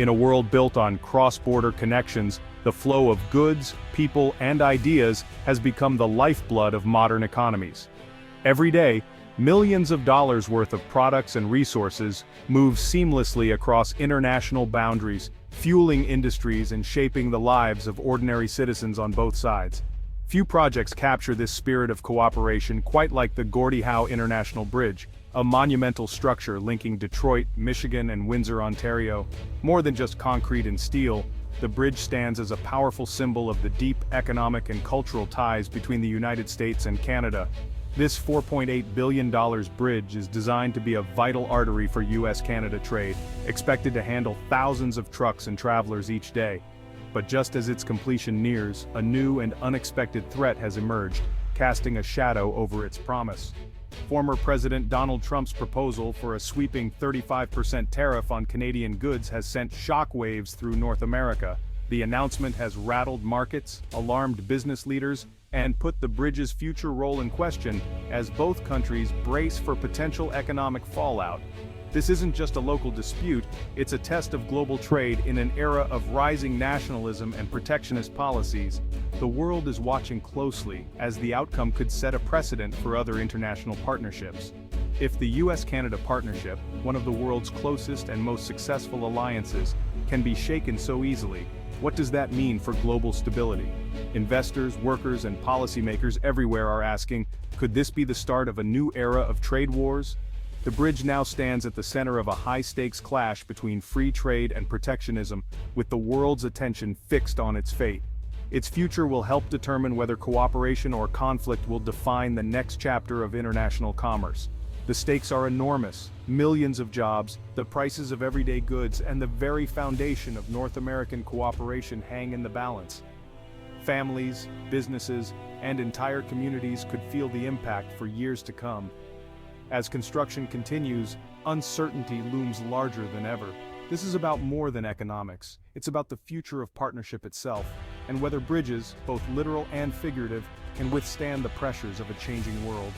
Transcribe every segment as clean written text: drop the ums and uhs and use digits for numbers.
In a world built on cross-border connections, the flow of goods, people, and ideas has become the lifeblood of modern economies. Every day, millions of dollars worth of products and resources move seamlessly across international boundaries, fueling industries and shaping the lives of ordinary citizens on both sides. Few projects capture this spirit of cooperation quite like the Gordie Howe International Bridge, a monumental structure linking Detroit, Michigan, and Windsor, Ontario. More than just concrete and steel, the bridge stands as a powerful symbol of the deep economic and cultural ties between the United States and Canada. This $4.8 billion bridge is designed to be a vital artery for U.S.-Canada trade, expected to handle thousands of trucks and travelers each day. But just as its completion nears, a new and unexpected threat has emerged, casting a shadow over its promise. Former President Donald Trump's proposal for a sweeping 35% tariff on Canadian goods has sent shockwaves through North America. The announcement has rattled markets, alarmed business leaders, and put the bridge's future role in question as both countries brace for potential economic fallout. This isn't just a local dispute, it's a test of global trade in an era of rising nationalism and protectionist policies. The world is watching closely, as the outcome could set a precedent for other international partnerships. If the U.S.-Canada partnership, one of the world's closest and most successful alliances, can be shaken so easily, what does that mean for global stability? Investors, workers, and policymakers everywhere are asking, could this be the start of a new era of trade wars? The bridge now stands at the center of a high-stakes clash between free trade and protectionism, with the world's attention fixed on its fate. Its future will help determine whether cooperation or conflict will define the next chapter of international commerce. The stakes are enormous: millions of jobs, the prices of everyday goods, and the very foundation of North American cooperation hang in the balance. Families, businesses, and entire communities could feel the impact for years to come. As construction continues, uncertainty looms larger than ever. This is about more than economics. It's about the future of partnership itself, and whether bridges, both literal and figurative, can withstand the pressures of a changing world.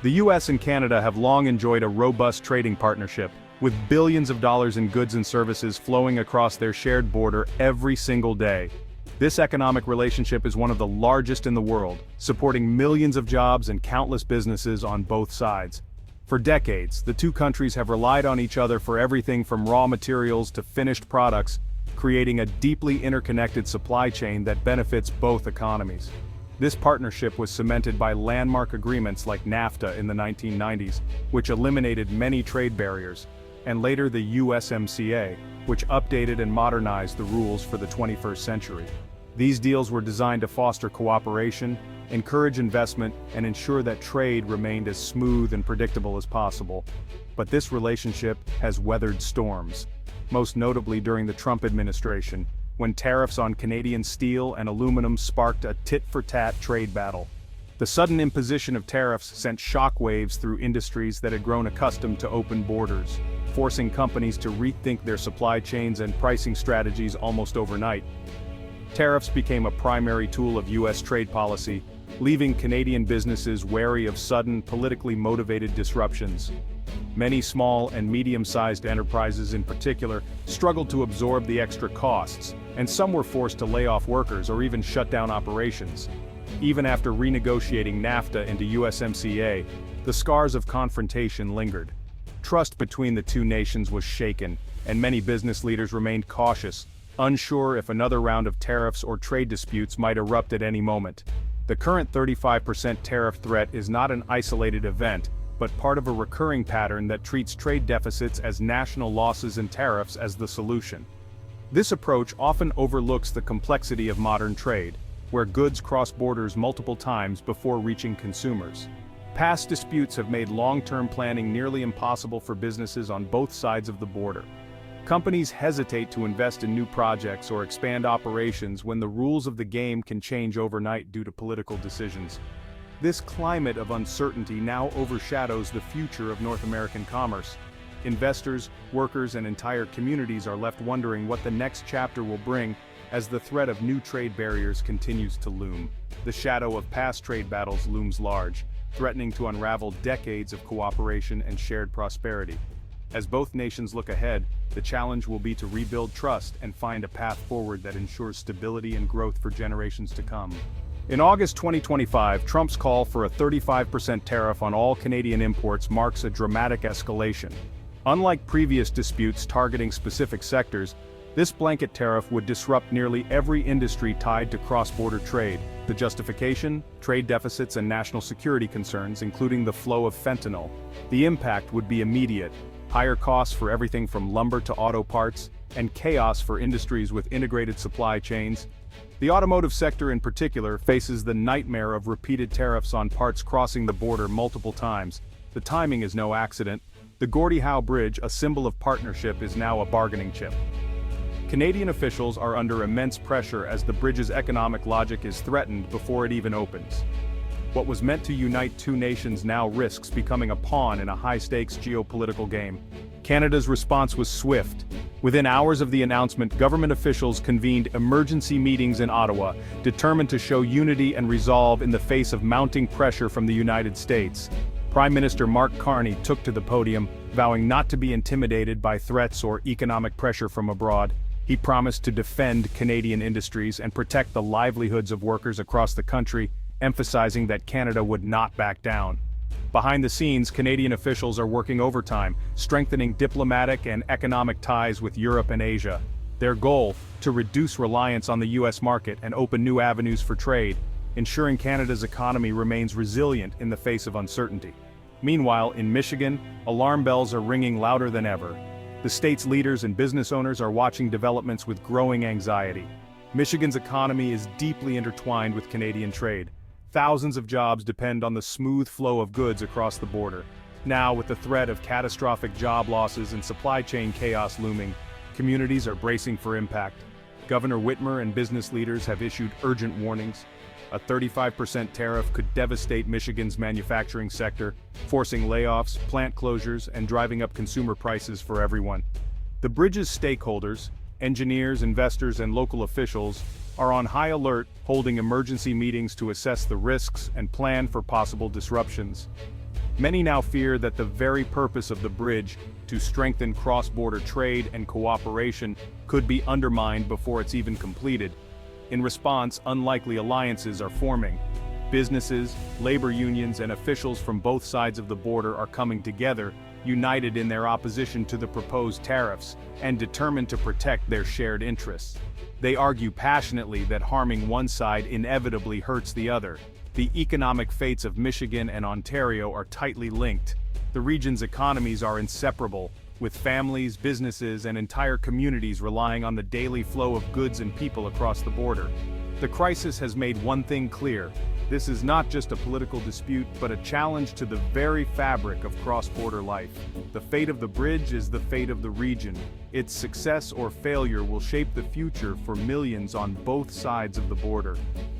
The U.S. and Canada have long enjoyed a robust trading partnership, with billions of dollars in goods and services flowing across their shared border every single day. This economic relationship is one of the largest in the world, supporting millions of jobs and countless businesses on both sides. For decades, the two countries have relied on each other for everything from raw materials to finished products, creating a deeply interconnected supply chain that benefits both economies. This partnership was cemented by landmark agreements like NAFTA in the 1990s, which eliminated many trade barriers, and later the USMCA, which updated and modernized the rules for the 21st century. These deals were designed to foster cooperation, encourage investment, and ensure that trade remained as smooth and predictable as possible. But this relationship has weathered storms, most notably during the Trump administration, when tariffs on Canadian steel and aluminum sparked a tit-for-tat trade battle. The sudden imposition of tariffs sent shockwaves through industries that had grown accustomed to open borders, forcing companies to rethink their supply chains and pricing strategies almost overnight. Tariffs became a primary tool of U.S. trade policy, leaving Canadian businesses wary of sudden, politically motivated disruptions. Many small and medium-sized enterprises in particular struggled to absorb the extra costs, and some were forced to lay off workers or even shut down operations. Even after renegotiating NAFTA into USMCA, the scars of confrontation lingered. Trust between the two nations was shaken, and many business leaders remained cautious, unsure if another round of tariffs or trade disputes might erupt at any moment. The current 35% tariff threat is not an isolated event, but part of a recurring pattern that treats trade deficits as national losses and tariffs as the solution. This approach often overlooks the complexity of modern trade, where goods cross borders multiple times before reaching consumers. Past disputes have made long-term planning nearly impossible for businesses on both sides of the border. Companies hesitate to invest in new projects or expand operations when the rules of the game can change overnight due to political decisions. This climate of uncertainty now overshadows the future of North American commerce. Investors, workers, and entire communities are left wondering what the next chapter will bring as the threat of new trade barriers continues to loom. The shadow of past trade battles looms large, threatening to unravel decades of cooperation and shared prosperity. As both nations look ahead, the challenge will be to rebuild trust and find a path forward that ensures stability and growth for generations to come. In August 2025, Trump's call for a 35% tariff on all Canadian imports marks a dramatic escalation. Unlike previous disputes targeting specific sectors, this blanket tariff would disrupt nearly every industry tied to cross-border trade. The justification? Trade deficits and national security concerns, including the flow of fentanyl. The impact would be immediate: higher costs for everything from lumber to auto parts, and chaos for industries with integrated supply chains. The automotive sector in particular faces the nightmare of repeated tariffs on parts crossing the border multiple times. The timing is no accident. The Gordie Howe Bridge, a symbol of partnership, is now a bargaining chip. Canadian officials are under immense pressure as the bridge's economic logic is threatened before it even opens. What was meant to unite two nations now risks becoming a pawn in a high-stakes geopolitical game. Canada's response was swift. Within hours of the announcement, government officials convened emergency meetings in Ottawa, determined to show unity and resolve in the face of mounting pressure from the United States. Prime Minister Mark Carney took to the podium, vowing not to be intimidated by threats or economic pressure from abroad. He promised to defend Canadian industries and protect the livelihoods of workers across the country, emphasizing that Canada would not back down. Behind the scenes, Canadian officials are working overtime, strengthening diplomatic and economic ties with Europe and Asia. Their goal: to reduce reliance on the U.S. market and open new avenues for trade, ensuring Canada's economy remains resilient in the face of uncertainty. Meanwhile, in Michigan, alarm bells are ringing louder than ever. The state's leaders and business owners are watching developments with growing anxiety. Michigan's economy is deeply intertwined with Canadian trade. Thousands of jobs depend on the smooth flow of goods across the border. Now, with the threat of catastrophic job losses and supply chain chaos looming, communities are bracing for impact. Governor Whitmer and business leaders have issued urgent warnings. A 35% tariff could devastate Michigan's manufacturing sector, forcing layoffs, plant closures, and driving up consumer prices for everyone. The bridge's stakeholders, engineers, investors, and local officials, are on high alert, holding emergency meetings to assess the risks and plan for possible disruptions. Many now fear that the very purpose of the bridge, to strengthen cross-border trade and cooperation, could be undermined before it's even completed. In response, unlikely alliances are forming. Businesses, labor unions, and officials from both sides of the border are coming together, united in their opposition to the proposed tariffs, and determined to protect their shared interests. They argue passionately that harming one side inevitably hurts the other. The economic fates of Michigan and Ontario are tightly linked. The region's economies are inseparable, with families, businesses, and entire communities relying on the daily flow of goods and people across the border. The crisis has made one thing clear: this is not just a political dispute, but a challenge to the very fabric of cross-border life. The fate of the bridge is the fate of the region. Its success or failure will shape the future for millions on both sides of the border.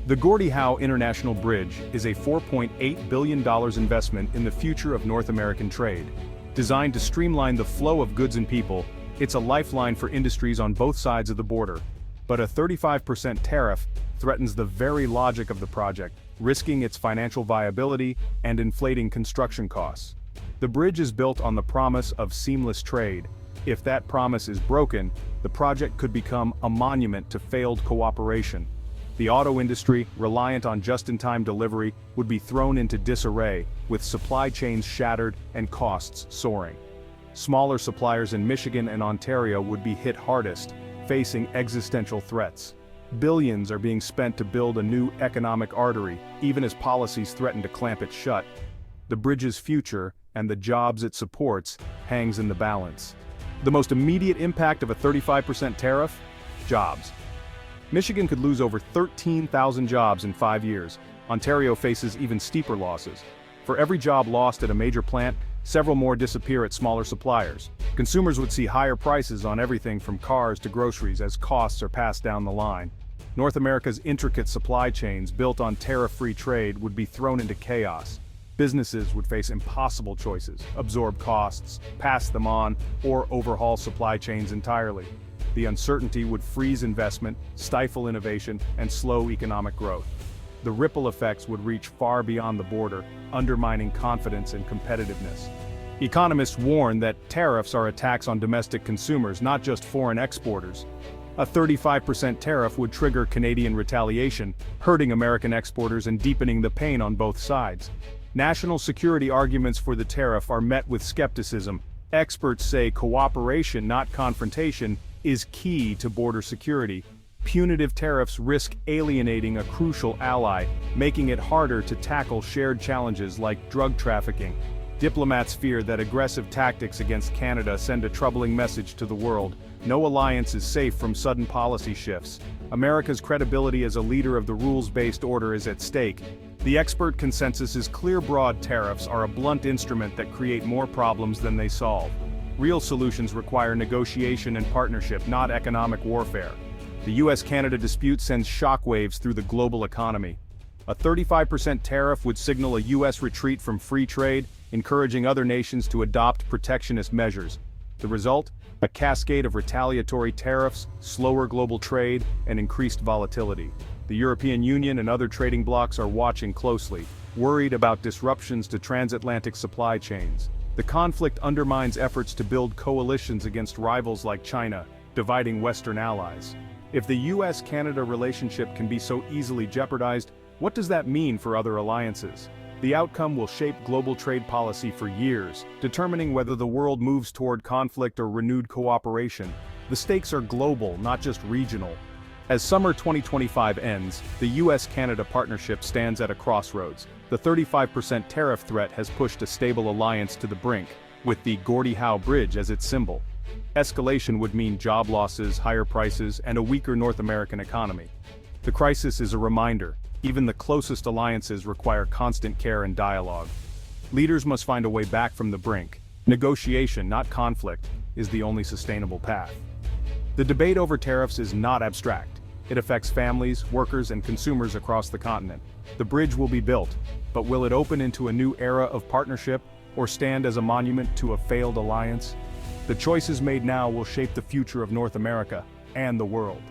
The Gordie Howe International Bridge is a $4.8 billion investment in the future of North American trade. Designed to streamline the flow of goods and people, it's a lifeline for industries on both sides of the border. But a 35% tariff threatens the very logic of the project, risking its financial viability and inflating construction costs. The bridge is built on the promise of seamless trade. If that promise is broken, the project could become a monument to failed cooperation. The auto industry, reliant on just-in-time delivery, would be thrown into disarray, with supply chains shattered and costs soaring. Smaller suppliers in Michigan and Ontario would be hit hardest, facing existential threats. Billions are being spent to build a new economic artery, even as policies threaten to clamp it shut. The bridge's future, and the jobs it supports, hangs in the balance. The most immediate impact of a 35% tariff? Jobs. Michigan could lose over 13,000 jobs in 5 years. Ontario faces even steeper losses. For every job lost at a major plant, several more disappear at smaller suppliers. Consumers would see higher prices on everything from cars to groceries as costs are passed down the line. North America's intricate supply chains, built on tariff-free trade, would be thrown into chaos. Businesses would face impossible choices: absorb costs, pass them on, or overhaul supply chains entirely. The uncertainty would freeze investment, stifle innovation, and slow economic growth. The ripple effects would reach far beyond the border, undermining confidence and competitiveness. Economists warn that tariffs are a tax on domestic consumers, not just foreign exporters. A 35% tariff would trigger Canadian retaliation, hurting American exporters and deepening the pain on both sides. National security arguments for the tariff are met with skepticism. Experts say cooperation, not confrontation, is key to border security. Punitive tariffs risk alienating a crucial ally, making it harder to tackle shared challenges like drug trafficking. Diplomats fear that aggressive tactics against Canada send a troubling message to the world. No alliance is safe from sudden policy shifts. America's credibility as a leader of the rules-based order is at stake. The expert consensus is clear: broad tariffs are a blunt instrument that create more problems than they solve. Real solutions require negotiation and partnership, not economic warfare. The US-Canada dispute sends shockwaves through the global economy. A 35% tariff would signal a US retreat from free trade, encouraging other nations to adopt protectionist measures. The result? A cascade of retaliatory tariffs, slower global trade, and increased volatility. The European Union and other trading blocs are watching closely, worried about disruptions to transatlantic supply chains. The conflict undermines efforts to build coalitions against rivals like China, dividing Western allies. If the US-Canada relationship can be so easily jeopardized, what does that mean for other alliances? The outcome will shape global trade policy for years, determining whether the world moves toward conflict or renewed cooperation. The stakes are global, not just regional. As summer 2025 ends, the US-Canada partnership stands at a crossroads. The 35% tariff threat has pushed a stable alliance to the brink, with the Gordie Howe Bridge as its symbol. Escalation would mean job losses, higher prices, and a weaker North American economy. The crisis is a reminder: even the closest alliances require constant care and dialogue. Leaders must find a way back from the brink. Negotiation, not conflict, is the only sustainable path. The debate over tariffs is not abstract. It affects families, workers, and consumers across the continent. The bridge will be built, but will it open into a new era of partnership, or stand as a monument to a failed alliance? The choices made now will shape the future of North America and the world.